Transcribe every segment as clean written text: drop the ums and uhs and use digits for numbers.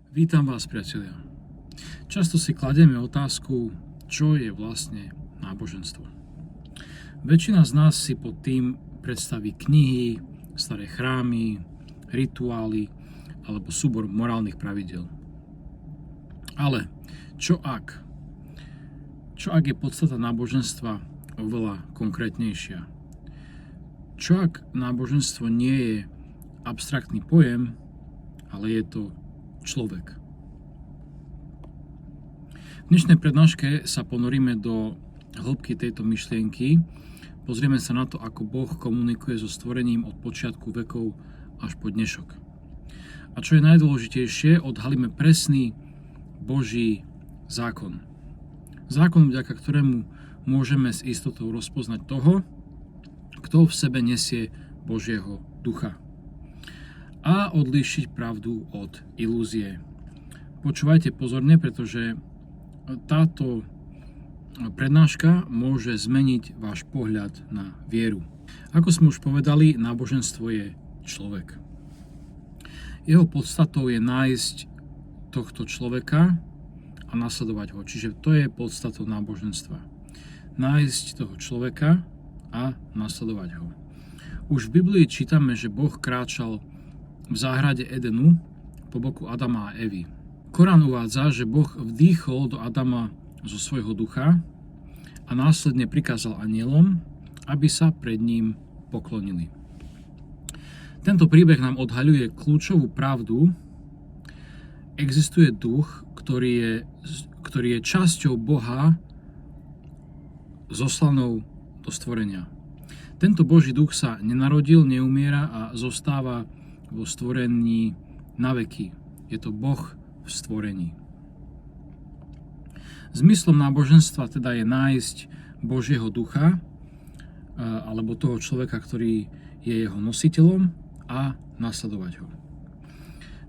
Vítam vás, priatelia. Často si kladieme otázku, čo je vlastne náboženstvo. Väčšina z nás si pod tým predstaví knihy, staré chrámy, rituály alebo súbor morálnych pravidiel. Ale čo ak? Čo ak je podstata náboženstva oveľa konkrétnejšia? Čo ak náboženstvo nie je abstraktný pojem, ale je to človek? V dnešnej prednáške sa ponoríme do hĺbky tejto myšlienky. Pozrieme sa na to, ako Boh komunikuje so stvorením od počiatku vekov až po dnešok. A čo je najdôležitejšie, odhalíme presný Boží zákon. Zákon, vďaka ktorému môžeme s istotou rozpoznať toho, kto v sebe nesie Božieho ducha, a odlíšiť pravdu od ilúzie. Počúvajte pozorne, pretože táto prednáška môže zmeniť váš pohľad na vieru. Ako sme už povedali, náboženstvo je človek. Jeho podstatou je nájsť tohto človeka a nasledovať ho. Čiže to je podstatou náboženstva. Nájsť toho človeka a nasledovať ho. Už v Biblii čítame, že Boh kráčal v záhrade Edenu po boku Adama a Evy. Korán uvádza, že Boh vdýchol do Adama zo svojho ducha a následne prikázal anielom, aby sa pred ním poklonili. Tento príbeh nám odhaľuje kľúčovú pravdu. Existuje duch, ktorý je časťou Boha zoslanou do stvorenia. Tento Boží duch sa nenarodil, neumiera a zostáva vo stvorení na veky. Je to Boh v stvorení. Zmyslom náboženstva teda je nájsť Božieho ducha alebo toho človeka, ktorý je jeho nositeľom, a nasledovať ho.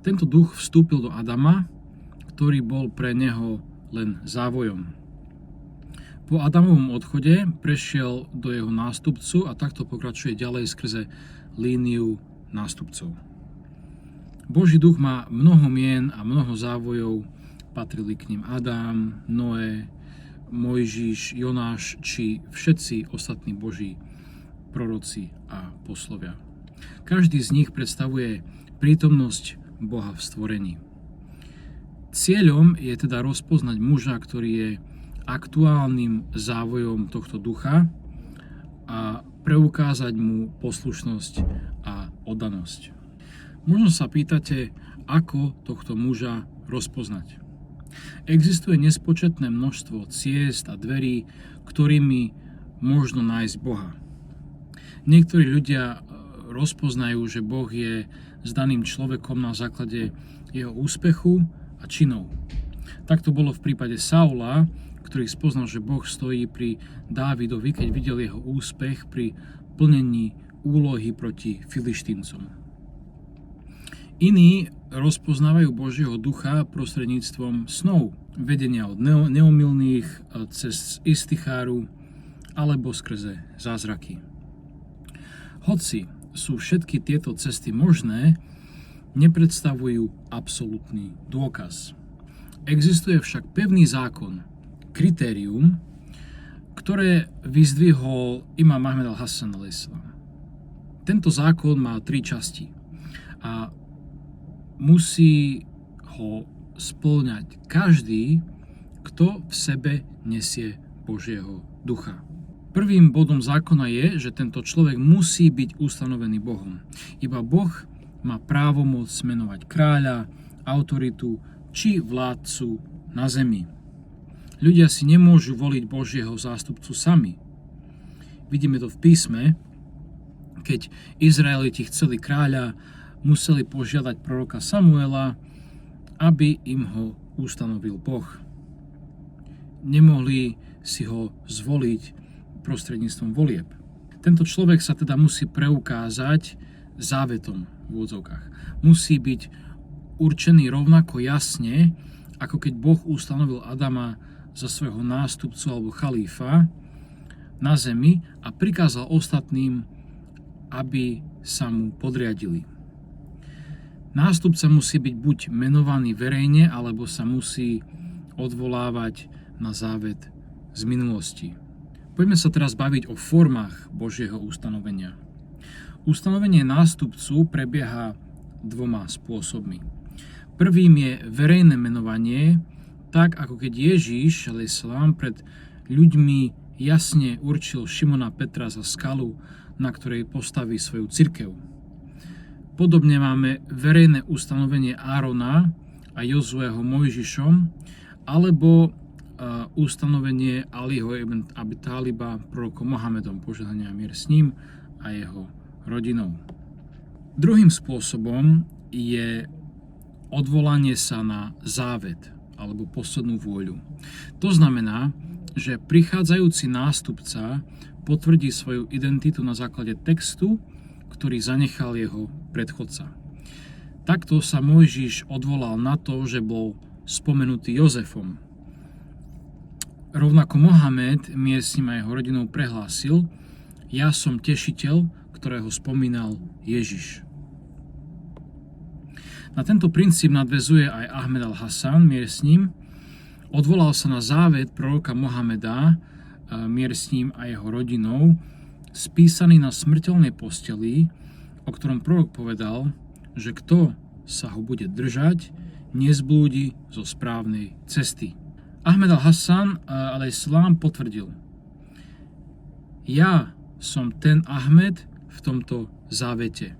Tento duch vstúpil do Adama, ktorý bol pre neho len závojom. Po Adamovom odchode prešiel do jeho nástupcu a takto pokračuje ďalej skrze líniu nástupcov. Boží duch má mnoho mien a mnoho závojov. Patrili k ním Adam, Noé, Mojžiš, Jonáš či všetci ostatní Boží proroci a poslovia. Každý z nich predstavuje prítomnosť Boha v stvorení. Cieľom je teda rozpoznať muža, ktorý je aktuálnym závojom tohto ducha, a preukázať mu poslušnosť a oddanosť. Možno sa pýtate, ako tohto muža rozpoznať. Existuje nespočetné množstvo ciest a dverí, ktorými možno nájsť Boha. Niektorí ľudia rozpoznajú, že Boh je s daným človekom na základe jeho úspechu a činov. Tak to bolo v prípade Saula, ktorý spoznal, že Boh stojí pri Dávidovi, keď videl jeho úspech pri plnení úlohy proti Filištíncom. Iní rozpoznávajú Božieho ducha prostredníctvom snov, vedenia od neomylných cez isticháru alebo skrze zázraky. Hoci sú všetky tieto cesty možné, nepredstavujú absolútny dôkaz. Existuje však pevný zákon, kritérium, ktoré vyzdvihol Imám Ahmed al-Hassan a.s. Tento zákon má 3 časti a musí ho spĺňať každý, kto v sebe nesie Božieho ducha. Prvým bodom zákona je, že tento človek musí byť ustanovený Bohom. Iba Boh má právomoc menovať kráľa, autoritu či vládcu na zemi. Ľudia si nemôžu voliť Božieho zástupcu sami. Vidíme to v písme, keď Izraeliti chceli kráľa, museli požiadať proroka Samuela, aby im ho ustanovil Boh. Nemohli si ho zvoliť prostredníctvom volieb. Tento človek sa teda musí preukázať závetom v úvodzovkách. Musí byť určený rovnako jasne, ako keď Boh ustanovil Adama za svojho nástupcu alebo chalífa na zemi a prikázal ostatným, aby sa mu podriadili. Nástupca musí byť buď menovaný verejne, alebo sa musí odvolávať na závet z minulosti. Poďme sa teraz baviť o formách Božieho ustanovenia. Ustanovenie nástupcu prebieha dvoma spôsobmi. Prvým je verejné menovanie, tak ako keď Ježíš a.s. pred ľuďmi jasne určil Šimona Petra za skalu, na ktorej postaví svoju cirkev. Podobne máme verejné ustanovenie Árona a Jozueho Mojžišom, alebo ustanovenie Aliho ibn Abi Taliba prorokom Mohamedom, požehnania a mier s ním a jeho rodinou. Druhým spôsobom je odvolanie sa na závet alebo poslednú vôľu. To znamená, že prichádzajúci nástupca potvrdí svoju identitu na základe textu, ktorý zanechal jeho predchodca. Takto sa Mojžiš odvolal na to, že bol spomenutý Jozefom. Rovnako Mohamed, mier s ním a jeho rodinou, prehlásil: Ja som tešiteľ, ktorého spomínal Ježiš. Na tento princíp nadväzuje aj Ahmed al-Hasan, mier s ním. Odvolal sa na závet proroka Mohameda, mier s ním a jeho rodinou, spísaný na smrteľnej posteli, o ktorom prorok povedal, že kto sa ho bude držať, nezblúdi zo správnej cesty. Ahmed al-Hasan a.s. potvrdil: Ja som ten Ahmed v tomto závete.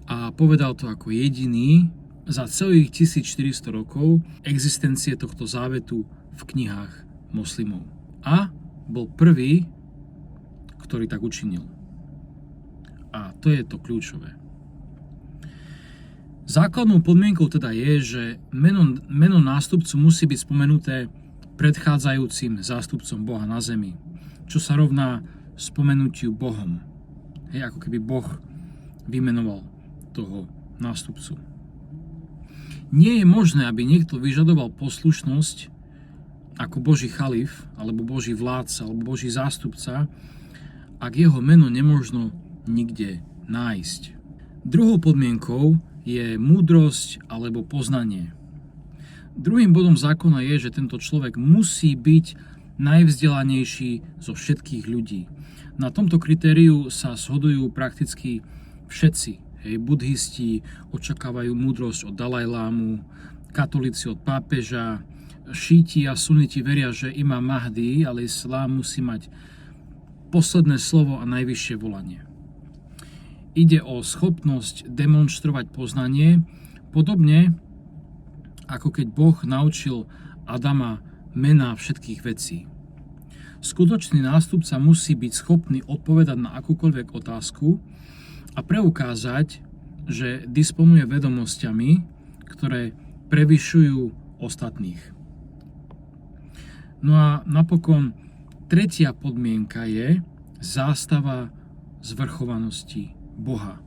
A povedal to ako jediný za celých 1400 rokov existencie tohto závetu v knihách moslimov. A bol prvý, ktorý tak učinil. A to je to kľúčové. Základnou podmienkou teda je, že meno nástupcu musí byť spomenuté predchádzajúcim zástupcom Boha na zemi, čo sa rovná spomenutiu Bohom. Hej, ako keby Boh vymenoval toho nástupcu. Nie je možné, aby niekto vyžadoval poslušnosť ako Boží chalif, alebo Boží vládca, alebo Boží zástupca, ak jeho meno nemožno nikde nájsť. Druhou podmienkou je múdrosť alebo poznanie. Druhým bodom zákona je, že tento človek musí byť najvzdelanejší zo všetkých ľudí. Na tomto kritériu sa shodujú prakticky všetci. Budhisti očakávajú múdrosť od Dalajlámu, katolíci od pápeža, šíti a suniti veria, že Imám Mahdi a.s. musí mať posledné slovo a najvyššie volanie. Ide o schopnosť demonštrovať poznanie, podobne ako keď Boh naučil Adama mená všetkých vecí. Skutočný nástupca musí byť schopný odpovedať na akúkoľvek otázku a preukázať, že disponuje vedomosťami, ktoré prevyšujú ostatných. No a napokon tretia podmienka je zástava zvrchovanosti Boha.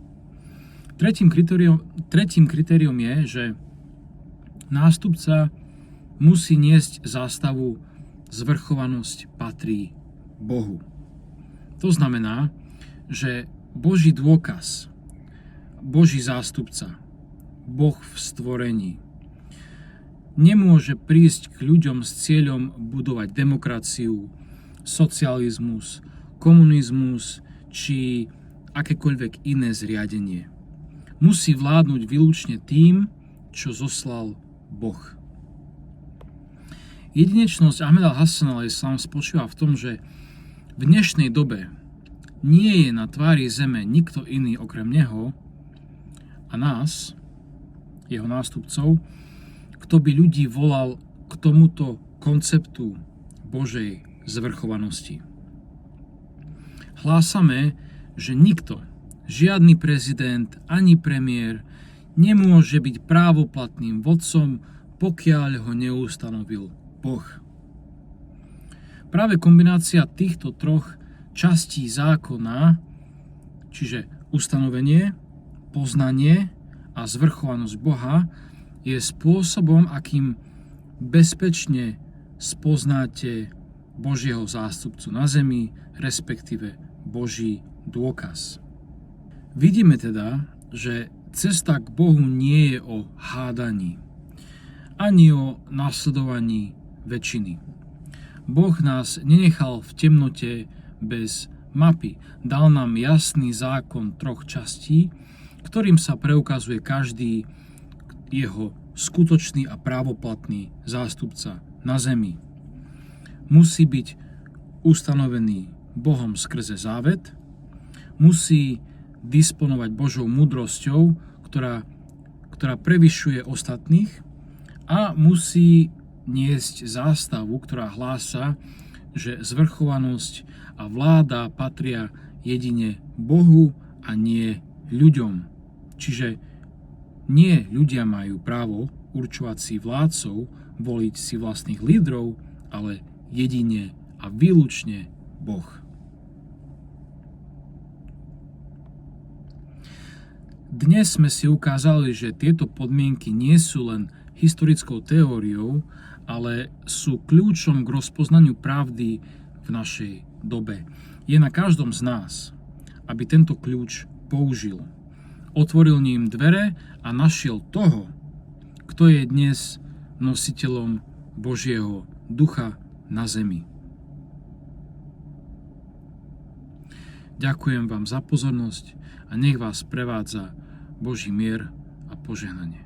Tretím kritériom je, že nástupca musí niesť zástavu zvrchovanosť patrí Bohu. To znamená, že Boží dôkaz, Boží zástupca, Boh v stvorení, nemôže prísť k ľuďom s cieľom budovať demokraciu, socializmus, komunizmus či akékoľvek iné zriadenie. Musí vládnuť výlučne tým, čo zoslal Boh. Jedinečnosť Ahmed al-Hasan a.s. spočíva v tom, že v dnešnej dobe nie je na tvári zeme nikto iný okrem neho a nás, jeho nástupcov, kto by ľudí volal k tomuto konceptu Božej zvrchovanosti. Hlásame, že nikto, žiadny prezident ani premiér nemôže byť právoplatným vodcom, pokiaľ ho neustanovil Boh. Práve kombinácia týchto troch častí zákona, čiže ustanovenie, poznanie a zvrchovanosť Boha, je spôsobom, akým bezpečne spoznáte Božieho zástupcu na zemi, respektíve Boží dôkaz. Vidíme teda, že Cesta k Bohu nie je o hádaní, ani o nasledovaní väčšiny. Boh nás nenechal v temnote bez mapy. Dal nám jasný zákon 3 častí, ktorým sa preukazuje každý jeho skutočný a právoplatný zástupca na zemi. Musí byť ustanovený Bohom skrze závet, musí disponovať Božou múdrosťou, ktorá prevyšuje ostatných, a musí niesť zástavu, ktorá hlása, že zvrchovanosť a vláda patria jedine Bohu a nie ľuďom. Čiže nie ľudia majú právo určovať si vládcov, voliť si vlastných lídrov, ale jedine a výlučne Boh. Dnes sme si ukázali, že tieto podmienky nie sú len historickou teóriou, ale sú kľúčom k rozpoznaniu pravdy v našej dobe. Je na každom z nás, aby tento kľúč použil. Otvoril ním dvere a našiel toho, kto je dnes nositeľom Božieho ducha na zemi. Ďakujem vám za pozornosť a nech vás prevádza Boží mier a požehnanie.